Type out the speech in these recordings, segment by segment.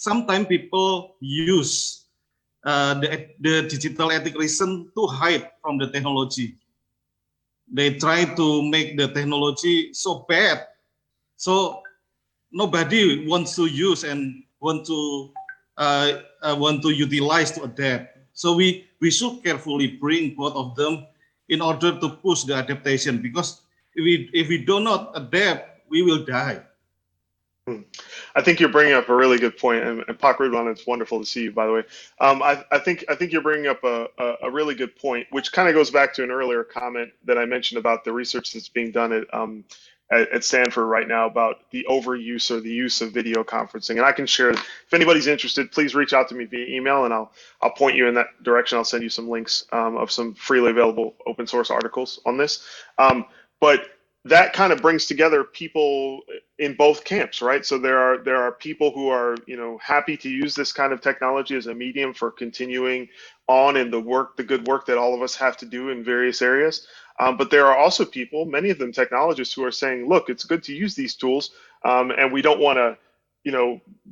sometimes people use the digital ethic reason to hide from the technology. They try to make the technology so bad, so nobody wants to use and want to utilize to adapt. So we should carefully bring both of them in order to push the adaptation, because if we do not adapt, we will die. I think you're bringing up a really good point, and Pak Ridwan, it's wonderful to see you, by the way. I think you're bringing up a really good point, which kind of goes back to an earlier comment that I mentioned about the research that's being done at Stanford right now about the overuse or the use of video conferencing. And I can share, if anybody's interested, please reach out to me via email, and I'll point you in that direction. I'll send you some links of some freely available open source articles on this. But that kind of brings together people in both camps, right? So there are people who are, happy to use this kind of technology as a medium for continuing on in the good work that all of us have to do in various areas. But there are also people, many of them technologists, who are saying, look, it's good to use these tools, and we don't want to,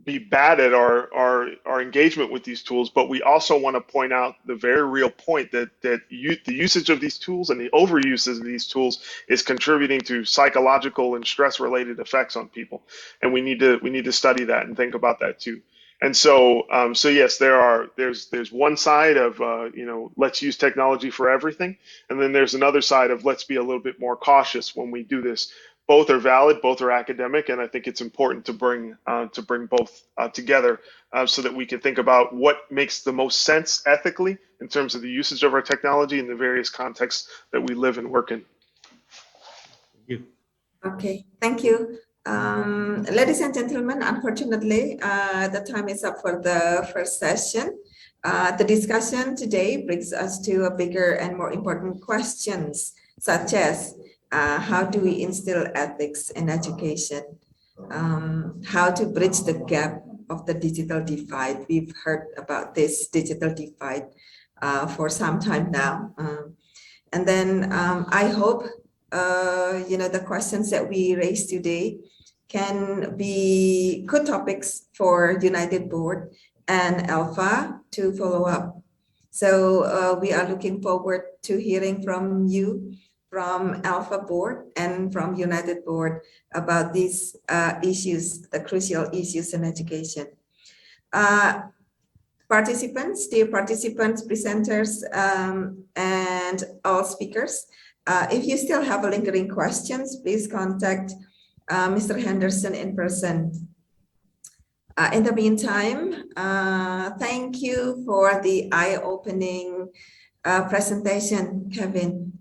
be bad at our engagement with these tools, but we also want to point out the very real point that the usage of these tools and the overuse of these tools is contributing to psychological and stress-related effects on people, and we need to study that and think about that too. And so yes, there's one side of let's use technology for everything, and then there's another side of let's be a little bit more cautious when we do this. Both are valid, both are academic, and I think it's important to bring both together so that we can think about what makes the most sense ethically in terms of the usage of our technology in the various contexts that we live and work in. Thank you. Okay, thank you. Ladies and gentlemen, unfortunately, the time is up for the first session. The discussion today brings us to a bigger and more important questions, such as how do we instill ethics in education? How to bridge the gap of the digital divide? We've heard about this digital divide for some time now. And then I hope, the questions that we raised today can be good topics for United Board and Alpha to follow up. So we are looking forward to hearing from you, from Alpha Board and from United Board about these issues, the crucial issues in education. Participants, dear participants, presenters, and all speakers, if you still have lingering questions, please contact Mr. Henderson in person. In the meantime, thank you for the eye-opening presentation, Kevin.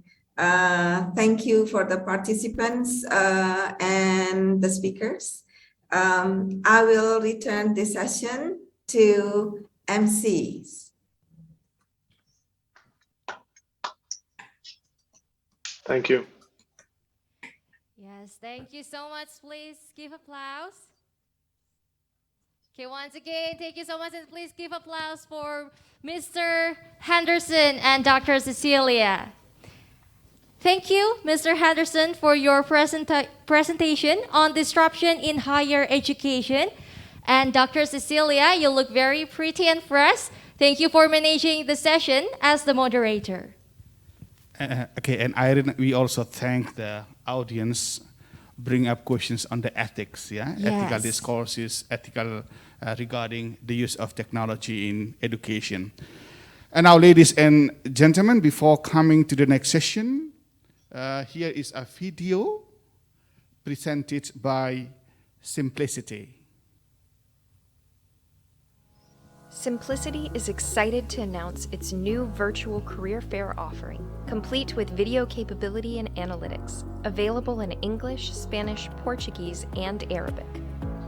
Thank you for the participants and the speakers. I will return this session to MCs. Thank you. Yes, thank you so much. Please give applause. Okay, once again, thank you so much, and please give applause for Mr. Henderson and Dr. Cecilia. Thank you, Mr. Henderson, for your presentation on disruption in higher education. And Dr. Cecilia, you look very pretty and fresh. Thank you for managing the session as the moderator. Okay, and Irene, we also thank the audience bring up questions on the ethics, yeah? Yes. Ethical discourses, ethical regarding the use of technology in education. And now, ladies and gentlemen, before coming to the next session, here is a video presented by Simplicity. Simplicity is excited to announce its new virtual career fair offering, complete with video capability and analytics, available in English, Spanish, Portuguese, and Arabic.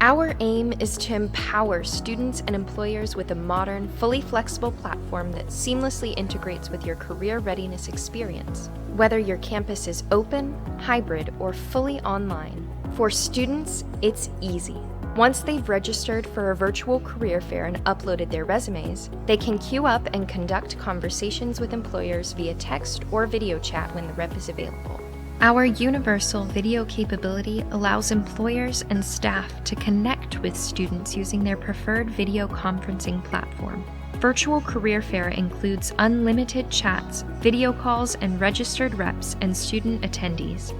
Our aim is to empower students and employers with a modern, fully flexible platform that seamlessly integrates with your career readiness experience. Whether your campus is open, hybrid, or fully online, for students, it's easy. Once they've registered for a virtual career fair and uploaded their resumes, they can queue up and conduct conversations with employers via text or video chat when the rep is available. Our universal video capability allows employers and staff to connect with students using their preferred video conferencing platform. Virtual Career Fair includes unlimited chats, video calls, and registered reps and student attendees.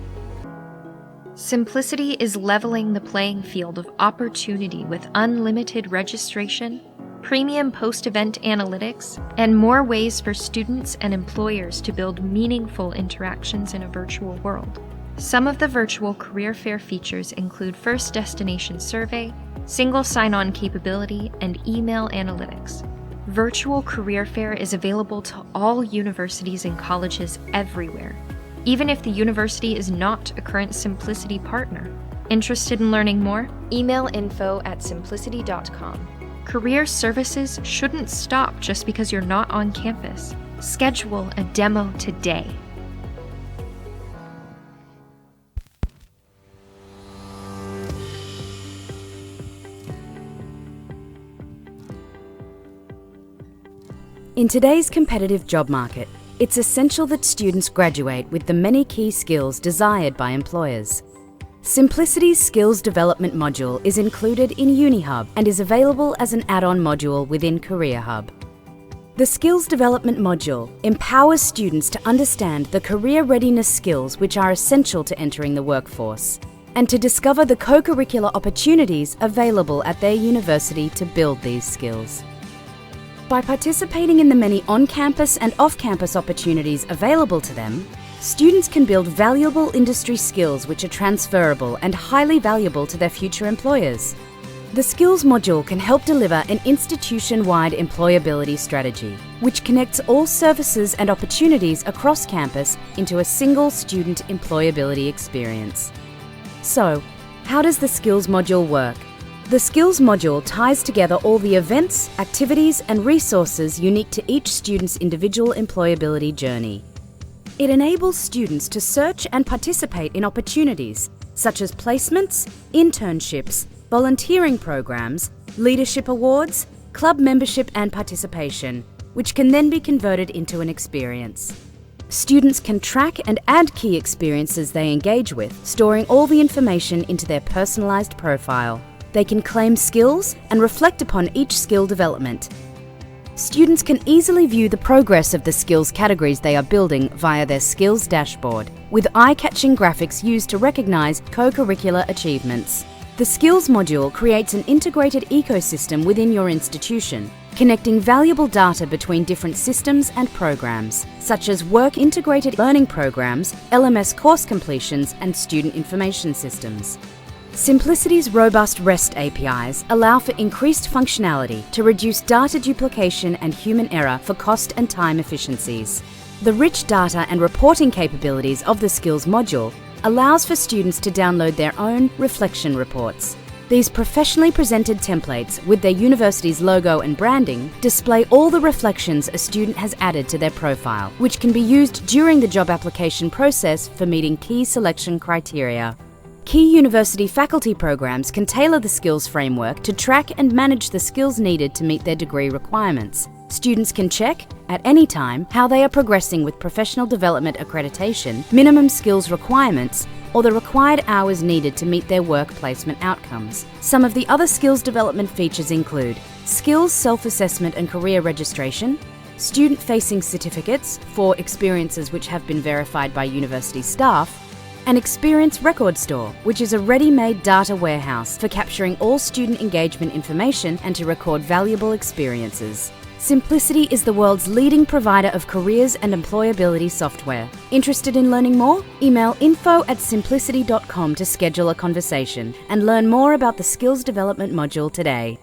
Simplicity is leveling the playing field of opportunity with unlimited registration, premium post-event analytics, and more ways for students and employers to build meaningful interactions in a virtual world. Some of the Virtual Career Fair features include first destination survey, single sign-on capability, and email analytics. Virtual Career Fair is available to all universities and colleges everywhere, even if the university is not a current Simplicity partner. Interested in learning more? Email info@simplicity.com. Career services shouldn't stop just because you're not on campus. Schedule a demo today. In today's competitive job market, it's essential that students graduate with the many key skills desired by employers. Simplicity's Skills Development module is included in UniHub and is available as an add-on module within CareerHub. The Skills Development module empowers students to understand the career readiness skills which are essential to entering the workforce, and to discover the co-curricular opportunities available at their university to build these skills. By participating in the many on-campus and off-campus opportunities available to them, students can build valuable industry skills which are transferable and highly valuable to their future employers. The Skills module can help deliver an institution-wide employability strategy, which connects all services and opportunities across campus into a single student employability experience. So, how does the Skills module work? The Skills module ties together all the events, activities, and resources unique to each student's individual employability journey. It enables students to search and participate in opportunities such as placements, internships, volunteering programs, leadership awards, club membership and participation, which can then be converted into an experience. Students can track and add key experiences they engage with, storing all the information into their personalised profile. They can claim skills and reflect upon each skill development. Students can easily view the progress of the skills categories they are building via their skills dashboard, with eye-catching graphics used to recognise co-curricular achievements. The Skills module creates an integrated ecosystem within your institution, connecting valuable data between different systems and programs, such as work-integrated learning programs, LMS course completions, and student information systems. Simplicity's robust REST APIs allow for increased functionality to reduce data duplication and human error for cost and time efficiencies. The rich data and reporting capabilities of the Skills module allows for students to download their own reflection reports. These professionally presented templates with their university's logo and branding display all the reflections a student has added to their profile, which can be used during the job application process for meeting key selection criteria. Key university faculty programs can tailor the skills framework to track and manage the skills needed to meet their degree requirements. Students can check, at any time, how they are progressing with professional development accreditation, minimum skills requirements, or the required hours needed to meet their work placement outcomes. Some of the other skills development features include skills self-assessment and career registration, student-facing certificates for experiences which have been verified by university staff, an Experience Record Store, which is a ready-made data warehouse for capturing all student engagement information and to record valuable experiences. Simplicity is the world's leading provider of careers and employability software. Interested in learning more? Email info@simplicity.com to schedule a conversation and learn more about the Skills Development module today.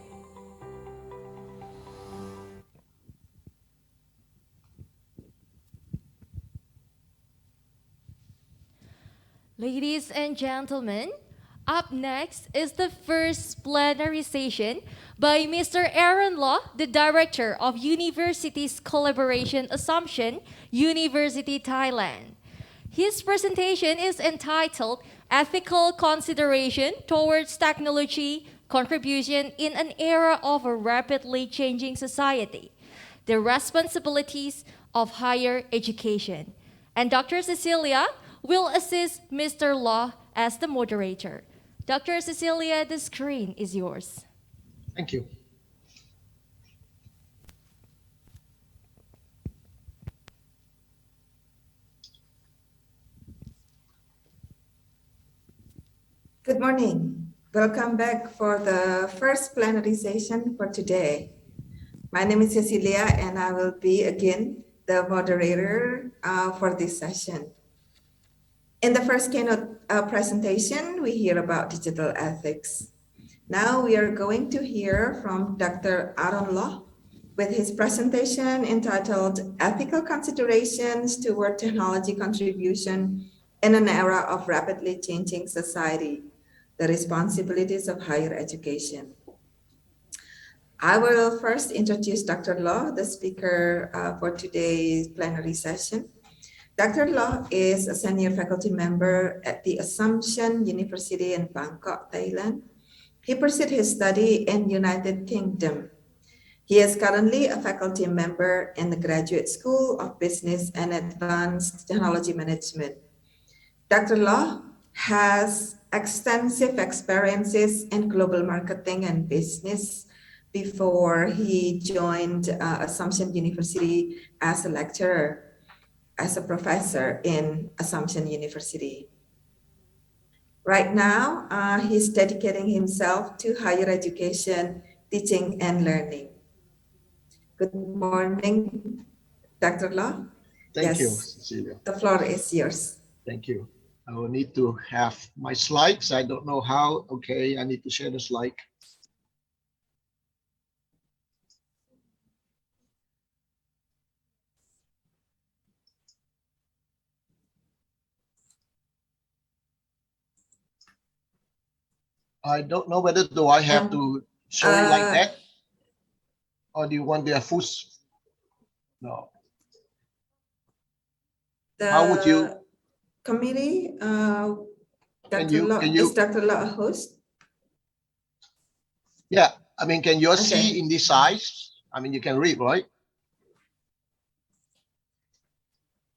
Ladies and gentlemen, up next is the first plenary session by Mr. Aaron Law, the Director of Universities Collaboration Assumption, University Thailand. His presentation is entitled Ethical Consideration Towards Technology Contribution in an Era of a Rapidly Changing Society, the Responsibilities of Higher Education. And Dr. Cecilia will assist Mr. Law as the moderator. Dr. Cecilia, the screen is yours. Thank you. Good morning. Welcome back for the first plenary session for today. My name is Cecilia, and I will be again the moderator for this session. In the first keynote presentation, we hear about digital ethics. Now we are going to hear from Dr. Aaron Law with his presentation entitled Ethical Considerations Toward Technology Contribution in an Era of Rapidly Changing Society, the Responsibilities of Higher Education. I will first introduce Dr. Law, the speaker for today's plenary session. Dr. Law is a senior faculty member at the Assumption University in Bangkok, Thailand. He pursued his study in United Kingdom. He is currently a faculty member in the Graduate School of Business and Advanced Technology Management. Dr. Law has extensive experiences in global marketing and business before he joined Assumption University as a lecturer, as a professor in Assumption University. Right now, he's dedicating himself to higher education, teaching, and learning. Good morning, Dr. Law. Thank you, Yes. Cecilia. The floor is yours. Thank you. I will need to have my slides. I don't know how. Okay, I need to share the slide. I don't know whether do I have to show it like that, or do you want the full? No. The How would you? committee, Can you? is Dr. Law a host? Yeah. I mean, can you Okay. see in this size? I mean, you can read, right?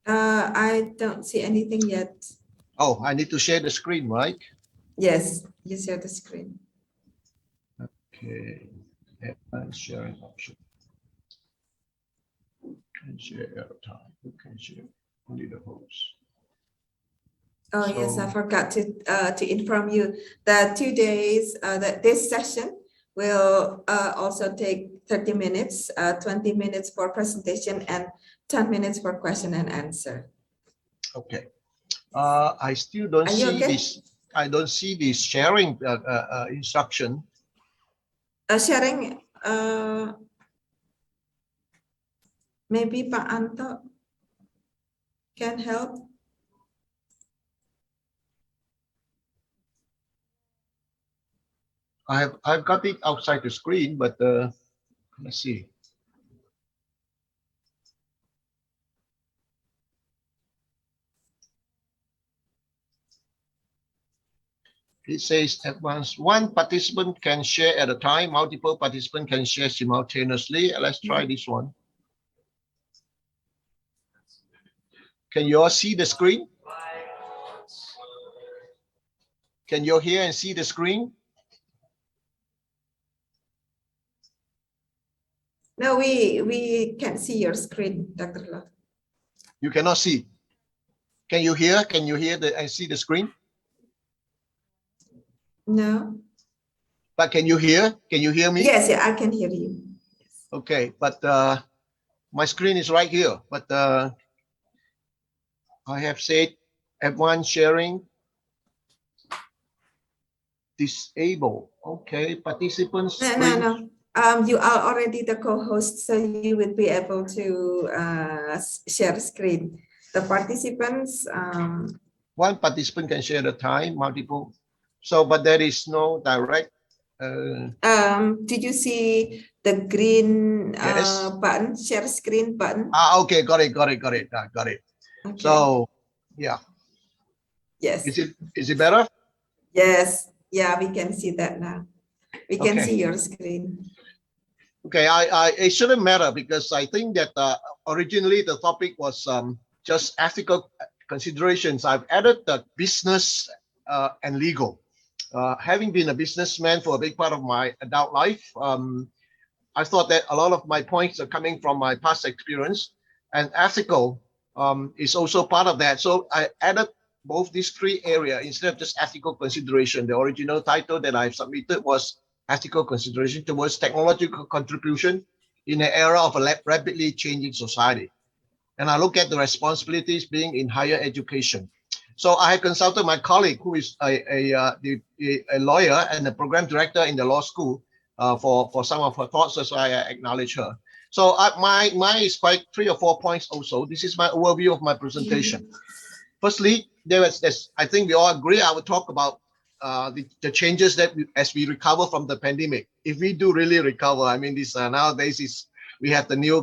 I don't see anything yet. Oh, I need to share the screen, right? Yes, you share the screen. Okay. Advanced sharing option. Can share at a time. You can share only the host. Oh, yes, I So- forgot to inform you that 2 days, that this session will also take 30 minutes, 20 minutes for presentation and 10 minutes for question and answer. Okay. I still don't Are you see okay? this. I don't see this sharing instruction. Sharing, maybe Pak Anto can help. I've got it outside the screen, but let's see. It says advanced. One participant can share at a time. Multiple participants can share simultaneously. Let's try this one. Can you all see the screen? Can you hear and see the screen? No, we can see your screen, Dr. Law. You cannot see. Can you hear? Can you hear and see the screen? No? But can you hear? Can you hear me? Yes, yeah, I can hear you. Okay, but my screen is right here. But I have said advanced sharing disable. Okay, participants. No. You are already the co-host, so you will be able to share screen. The participants. One participant can share the time, multiple. So, but there is no direct. Did you see the green Yes. button, share screen button? Okay, got it. Okay. So, yeah. Yes. Is it better? Yes. Yeah, we can see that now. We can Okay. see your screen. Okay, it shouldn't matter because I think that originally the topic was just ethical considerations, I've added the business and legal. Having been a businessman for a big part of my adult life, I thought that a lot of my points are coming from my past experience, and ethical is also part of that. So I added both these three areas instead of just ethical consideration. The original title that I've submitted was ethical consideration towards technological contribution in an era of a rapidly changing society. And I look at the responsibilities being in higher education. So I consulted my colleague who is a lawyer and a program director in the law school for some of her thoughts, so I acknowledge her. So mine is quite 3 or 4 points also. This is my overview of my presentation. Firstly, I think we all agree, I will talk about the changes that as we recover from the pandemic. If we do really recover, I mean, this nowadays we have the new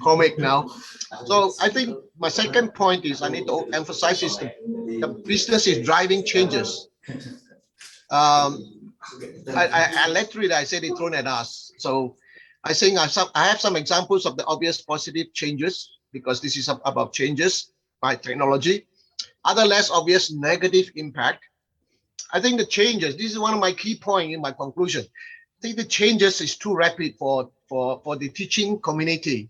comic now. So I think my second point is I need to emphasize is the business is driving changes. I literally I said it thrown at us. So I think I have some examples of the obvious positive changes, because this is about changes by technology. Other less obvious negative impact. I think the changes, this is one of my key points in my conclusion. I think the changes is too rapid for the teaching community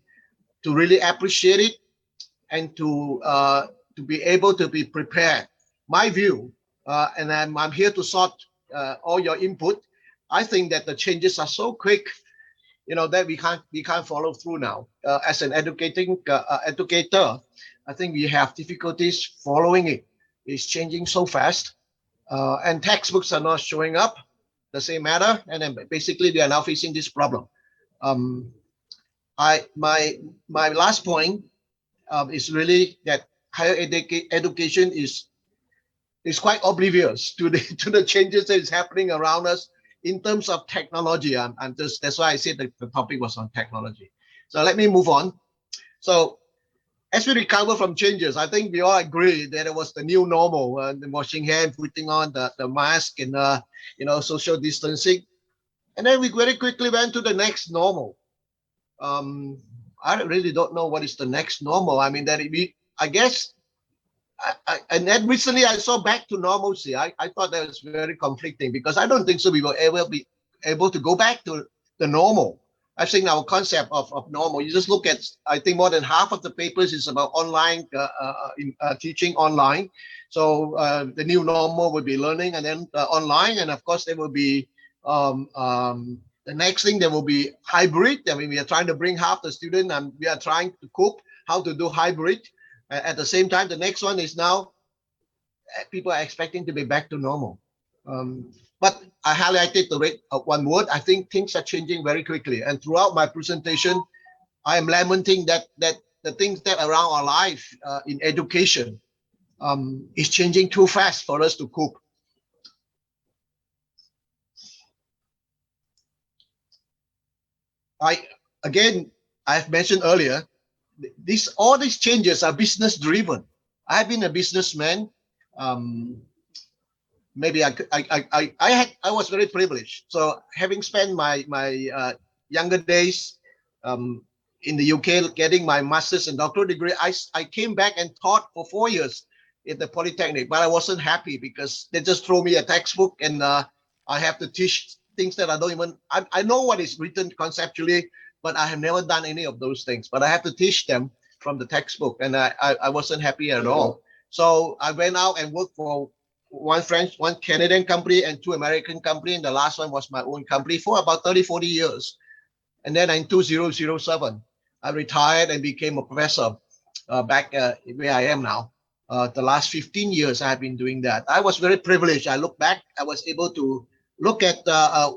to really appreciate it and to be able to be prepared. My view, and I'm here to sort all your input. I think that the changes are so quick, that we can't follow through now. As an educator, I think we have difficulties following it. It's changing so fast, and textbooks are not showing up the same matter, and then basically we are now facing this problem. My last point is really that higher education is quite oblivious to the changes that is happening around us in terms of technology. That's why I said that the topic was on technology. So let me move on. So as we recover from changes, I think we all agree that it was the new normal, the washing hands, putting on the mask, and social distancing, and then we very quickly went to the next normal. I really don't know what is the next normal. I mean, I guess. And then recently I saw back to normalcy. I thought that was very conflicting, because I don't think so we will ever be able to go back to the normal. I think our concept of normal, you just look at, I think more than half of the papers is about online teaching online. So the new normal will be learning, and then online, and of course there will be the next thing, there will be hybrid. I mean, we are trying to bring half the student, and we are trying to cope how to do hybrid. At the same time, the next one is now people are expecting to be back to normal. But I highlighted the rate of one word. I think things are changing very quickly. And throughout my presentation, I am lamenting that the things that around our life in education is changing too fast for us to cope. I've mentioned earlier, all these changes are business driven. I've been a businessman. Maybe I was very privileged. So having spent my younger days in the UK, getting my master's and doctoral degree, I came back and taught for 4 years in the Polytechnic, but I wasn't happy because they just throw me a textbook, and I have to teach things that I don't even, I know what is written conceptually, but I have never done any of those things. But I have to teach them from the textbook, and I wasn't happy at all. So I went out and worked for one Canadian company and 2 American companies, and the last one was my own company for about 30-40 years. And then in 2007, I retired and became a professor back where I am now. The last 15 years, I have been doing that. I was very privileged. I look back, I was able to look at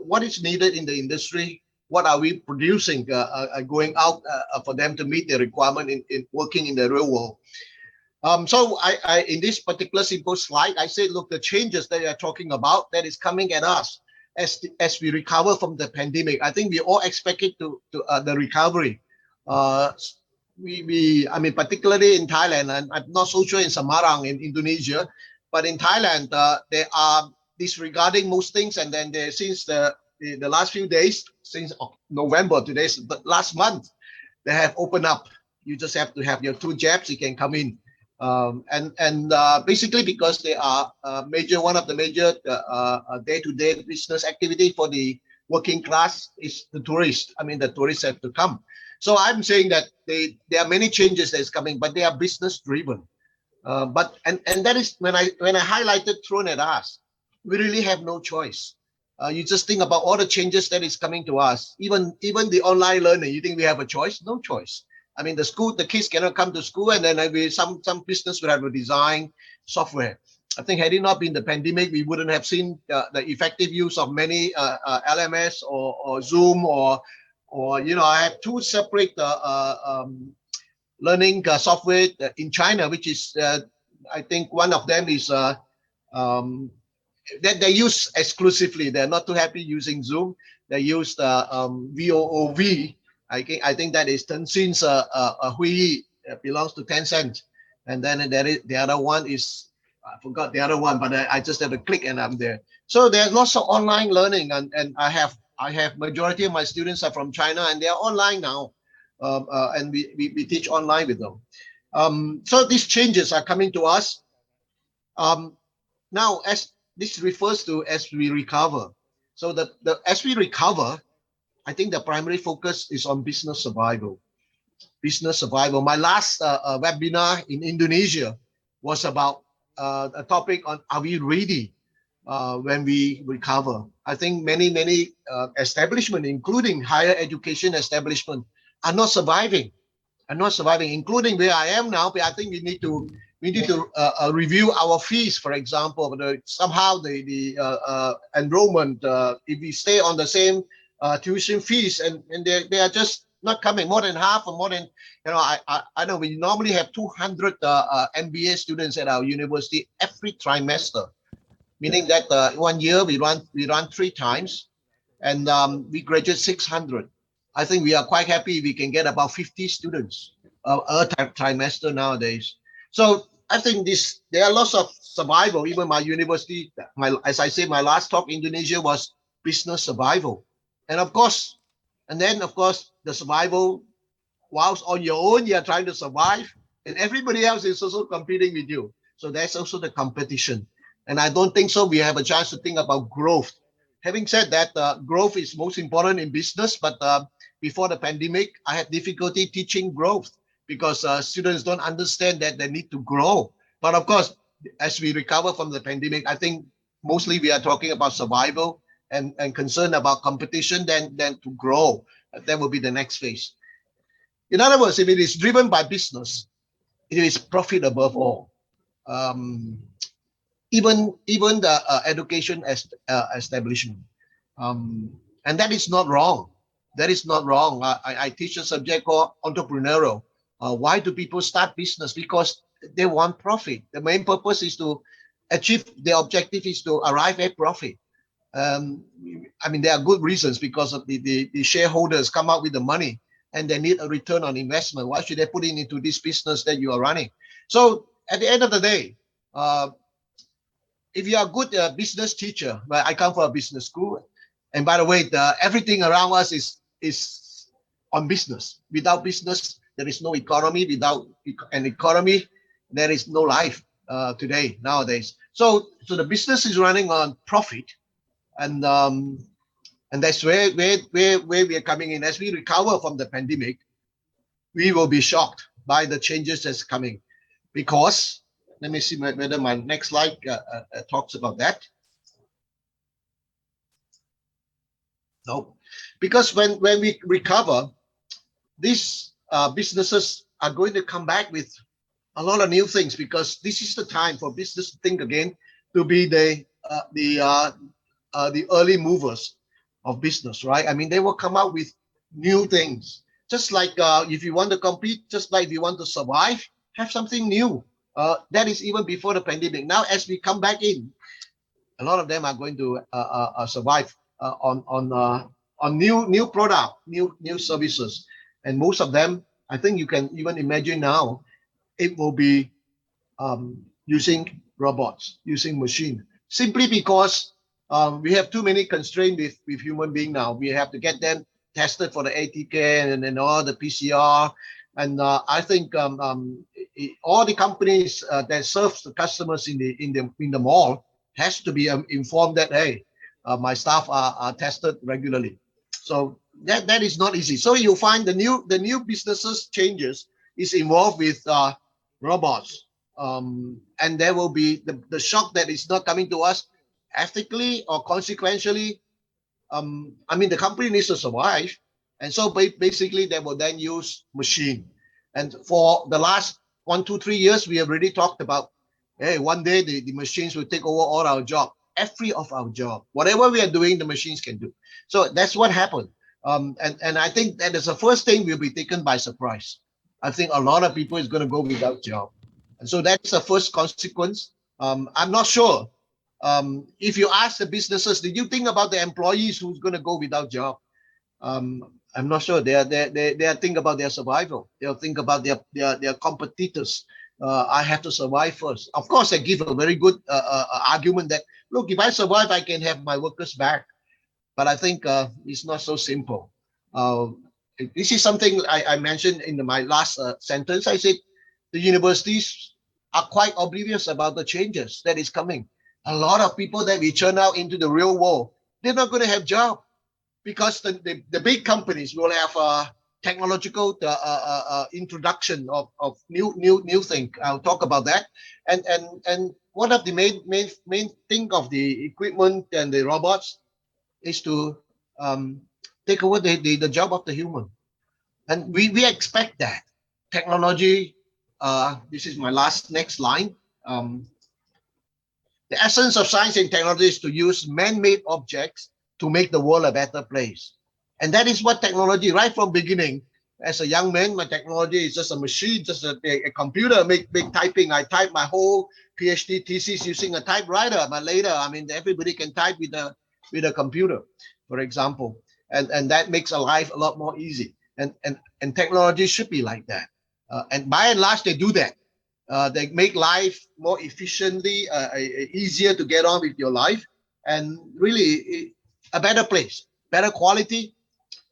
what is needed in the industry. What are we producing going out for them to meet the requirement in working in the real world? So I in this particular simple slide, I say, look, the changes that you're talking about that is coming at us as we recover from the pandemic. I think we all expect it to the recovery. I mean, particularly in Thailand, and I'm not so sure in Semarang in Indonesia, but in Thailand, they are disregarding most things, and then since the last few days, since November, today's the last month, they have opened up. You just have to have your 2 jabs, you can come in. Basically because they are one of the major day-to-day business activity for the working class is the tourists. I mean, the tourists have to come. So I'm saying that there are many changes that's coming, but they are business driven. But that is when I highlighted thrown at us, we really have no choice. You just think about all the changes that is coming to us. Even the online learning, you think we have a choice? No choice. I mean, the kids cannot come to school, and then some business will have to design software. I think had it not been the pandemic, we wouldn't have seen the effective use of many LMS or Zoom or I have 2 separate learning software in China, which is I think one of them is that they use exclusively. They're not too happy using Zoom. They use the VOOV. I think that is Tencent's Hui belongs to Tencent, and then the other one is I forgot the other one, but I just have to click and I'm there. So there's lots of online learning, and I have majority of my students are from China, and they are online now, and we teach online with them. So these changes are coming to us. Now, as this refers to as we recover. So as we recover, I think the primary focus is on business survival. Business survival. My last webinar in Indonesia was about a topic on are we ready when we recover. I think many establishments, including higher education establishment, are not surviving, including where I am now. But I think we need to review our fees, for example. Somehow the enrollment, if we stay on the same tuition fees, and they are just not coming, more than half, or more than, I know we normally have 200 MBA students at our university every trimester, meaning that 1 year we run 3 times, and we graduate 600. I think we are quite happy we can get about 50 students a trimester nowadays. So I think there are lots of survival. Even my university, as I say, my last talk in Indonesia was business survival. And then of course, the survival, whilst on your own, you're trying to survive, and everybody else is also competing with you. So that's also the competition. And I don't think so we have a chance to think about growth. Having said that, growth is most important in business, but before the pandemic, I had difficulty teaching growth because students don't understand that they need to grow. But of course, as we recover from the pandemic, I think mostly we are talking about survival and concern about competition than to grow. That will be the next phase. In other words, if it is driven by business, it is profit above all. Even the education establishment, and that is not wrong. That is not wrong. I teach a subject called entrepreneurial. Why do people start business? Because they want profit. The main purpose is to achieve, the objective is to arrive at profit. I mean, there are good reasons because of the shareholders come out with the money and they need a return on investment. Why should they put it into this business that you are running? So at the end of the day, if you are a good business teacher, well, I come from a business school, and by the way, everything around us is on business. Without business, there is no economy. Without an economy, there is no life nowadays. So the business is running on profit, and that's where we are coming in. As we recover from the pandemic, we will be shocked by the changes that's coming, because let me see whether my next slide talks about that. No, because when we recover, these businesses are going to come back with a lot of new things, because this is the time for business to think again, to be the early movers of business, right? I mean, they will come out with new things. Just like if you want to compete, just like if you want to survive, have something new. That is even before the pandemic. Now, as we come back in, a lot of them are going to survive on new product, new services, and most of them, I think you can even imagine now, it will be using robots, using machine, simply because we have too many constraints with human being now. We have to get them tested for the ATK and all the PCR. And I think all the companies that serve the customers in the mall has to be informed that, hey, my staff are tested regularly. So that is not easy. So you find the new businesses changes is involved with robots, and there will be the shock that is not coming to us ethically or consequentially. I mean, the company needs to survive, and so basically they will then use machine. And for the last 1, 2, 3 years, we have already talked about, hey, one day the machines will take over all our job, every of our job, whatever we are doing, the machines can do. So that's what happened. And I think that is the first thing will be taken by surprise. I think a lot of people is going to go without job, and so that's the first consequence. I'm not sure. If you ask the businesses, did you think about the employees who's going to go without job? I'm not sure. They think about their survival. They'll think about their competitors. I have to survive first. Of course, they give a very good argument that, look, if I survive, I can have my workers back. But I think it's not so simple. This is something I mentioned in my last sentence. I said the universities are quite oblivious about the changes that is coming. A lot of people that we churn out into the real world, they're not going to have job because the big companies will have technological introduction of new thing. I'll talk about that. And one of the main thing of the equipment and the robots is to take over the job of the human. And we expect that. Technology, this is my next line. The essence of science and technology is to use man-made objects to make the world a better place. And that is what technology, right from beginning, as a young man, my technology is just a machine, just a computer, make typing. I type my whole PhD thesis using a typewriter, but later, I mean, everybody can type with a computer, for example. And that makes a life a lot more easy. And technology should be like that. And by and large, they do that. They make life more efficiently, easier to get on with your life, and really a better place, better quality.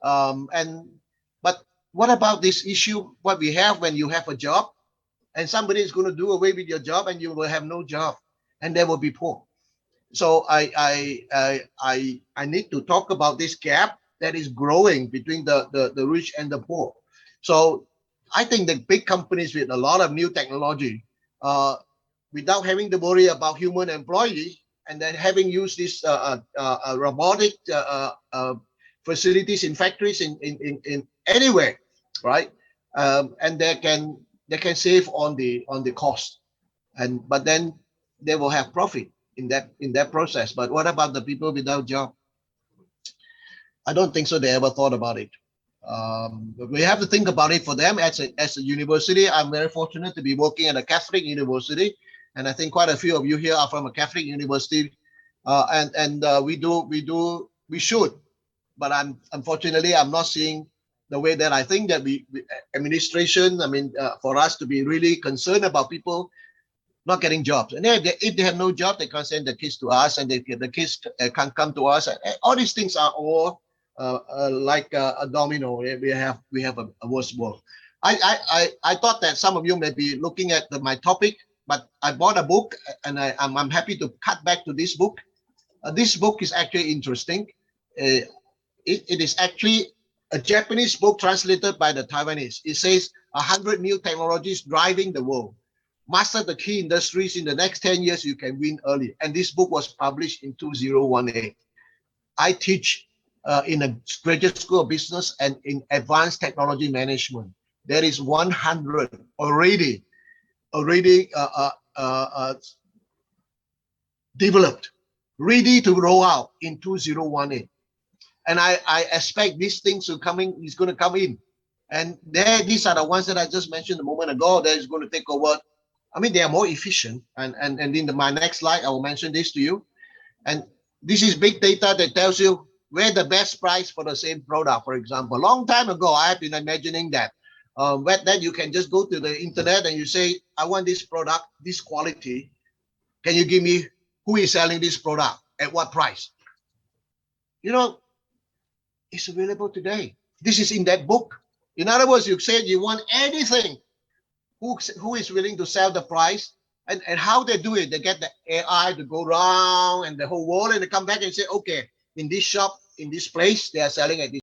But what about this issue, what we have when you have a job and somebody is going to do away with your job and you will have no job and they will be poor. So I need to talk about this gap that is growing between the rich and the poor. So I think the big companies with a lot of new technology, without having to worry about human employee, and then having used this robotic facilities in factories in anywhere, right? And they can save on the cost, but then they will have profit in that process. But what about the people without job? I don't think so. They ever thought about it. We have to think about it for them as a university. I'm very fortunate to be working at a Catholic university, and I think quite a few of you here are from a Catholic university, and we should, but unfortunately I'm not seeing the way that I think that we administration. I mean, for us to be really concerned about people not getting jobs, and if they have no job, they can't send the kids to us, and the kids can't come to us. All these things are all like a domino. We have a worse world. I thought that some of you may be looking at my topic, but I bought a book, and I'm happy to cut back to this book. This book is actually interesting. It is actually a Japanese book translated by the Taiwanese. It says 100 new technologies driving the world. Master the key industries in the next 10 years, you can win early. And this book was published in 2018. I teach in a graduate school of business and in advanced technology management. There is 100 already developed, ready to roll out in 2018. And I expect these things is going to come in. And these are the ones that I just mentioned a moment ago that is going to take over. I mean, they are more efficient. And in my next slide, I will mention this to you. And this is big data that tells you where the best price for the same product, for example. A long time ago, I have been imagining that you can just go to the internet and you say, I want this product, this quality. Can you give me who is selling this product at what price? You know, it's available today. This is in that book. In other words, you said you want anything. Who is willing to sell the price? And how they do it? They get the AI to go around and the whole world, and they come back and say, okay, in this shop, in this place, they are selling at this